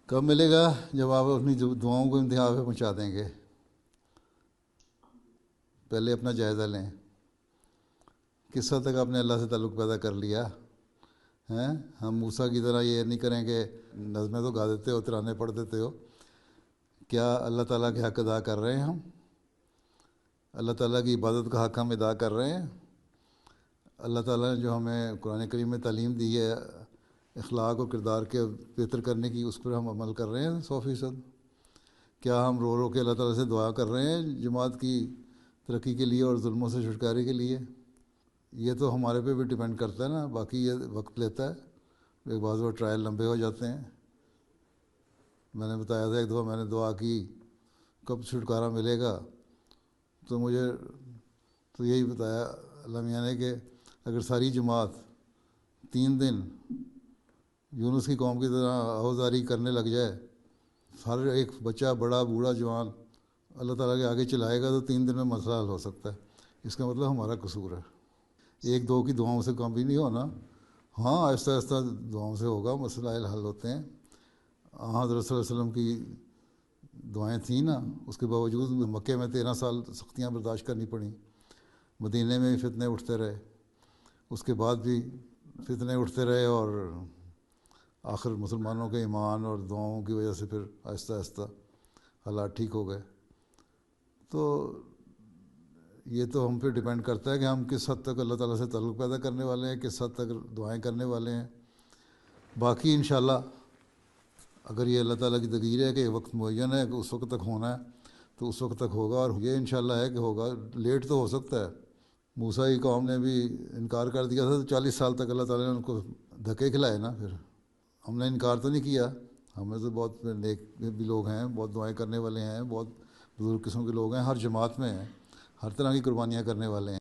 کب ملے گا؟ جب آپ اپنی دعاؤں کو انتہا پہ پہنچا دیں گے. پہلے اپنا جائزہ لیں. کس حد تک آپ نے اللہ سے تعلق پیدا کر لیا ہیں؟ ہم موسیٰ کی طرح یہ نہیں کریں کہ نظمیں تو گا دیتے ہو، ترانے پڑھ دیتے ہو. کیا اللہ تعالیٰ کے حق ادا کر رہے ہیں ہم؟ اللہ تعالیٰ کی عبادت کا حق ہم ادا کر رہے ہیں؟ اللہ تعالیٰ نے جو ہمیں قرآن کریم میں تعلیم دی ہے اخلاق و کردار کے بہتر کرنے کی، اس پر ہم عمل کر رہے ہیں 100%؟ کیا ہم رو رو کے اللہ تعالیٰ سے دعا کر رہے ہیں جماعت کی ترقی کے لیے اور ظلموں سے چھٹکارے کے لیے؟ یہ تو ہمارے پہ بھی ڈیپینڈ کرتا ہے نا. باقی یہ وقت لیتا ہے، ایک بعض وہ ٹرائل لمبے ہو جاتے ہیں. میں نے بتایا تھا ایک دفعہ میں نے دعا کی کب چھٹکارا ملے گا، تو مجھے تو یہی بتایا اللہ میاں نے کہ اگر ساری جماعت 3 دن یونس کی قوم کی طرح آوازاری کرنے لگ جائے، ہر ایک بچہ بڑا بوڑھا جوان اللہ تعالیٰ کے آگے چلائے گا، تو 3 دن میں مسئلہ حل ہو سکتا ہے. اس کا مطلب ہمارا قصور ہے. ایک دو کی دعاؤں سے کام بھی نہیں ہونا. ہاں آہستہ آہستہ دعاؤں سے ہوگا، مسائل حل ہوتے ہیں. حضرت صلی اللہ علیہ وسلم کی دعائیں تھیں نا، اس کے باوجود مکے میں 13 سال سختیاں برداشت کرنی پڑیں. مدینے میں بھی فتنے اٹھتے رہے، اس کے بعد بھی فتنے اٹھتے رہے، اور آخر مسلمانوں کے ایمان اور دعاؤں کی وجہ سے پھر آہستہ آہستہ حالات ٹھیک ہو گئے. تو یہ تو ہم پہ ڈیپینڈ کرتا ہے کہ ہم کس حد تک اللہ تعالیٰ سے تعلق پیدا کرنے والے ہیں، کس حد تک دعائیں کرنے والے ہیں. باقی انشاءاللہ اگر یہ اللہ تعالیٰ کی تقدیر ہے کہ وقت معین ہے کہ اس وقت تک ہونا ہے، تو اس وقت تک ہوگا. اور یہ انشاءاللہ ہے کہ ہوگا. لیٹ تو ہو سکتا ہے. موسیٰ کی قوم نے بھی انکار کر دیا تھا، تو 40 سال تک اللہ تعالیٰ نے ان کو دھکے کھلائے نا. پھر ہم نے انکار تو نہیں کیا. ہمیں تو بہت نیک بھی لوگ ہیں، بہت دعائیں کرنے والے ہیں، بہت بزرگ قسم کے لوگ ہیں، ہر جماعت میں ہیں، ہر طرح کی قربانیاں کرنے والے ہیں.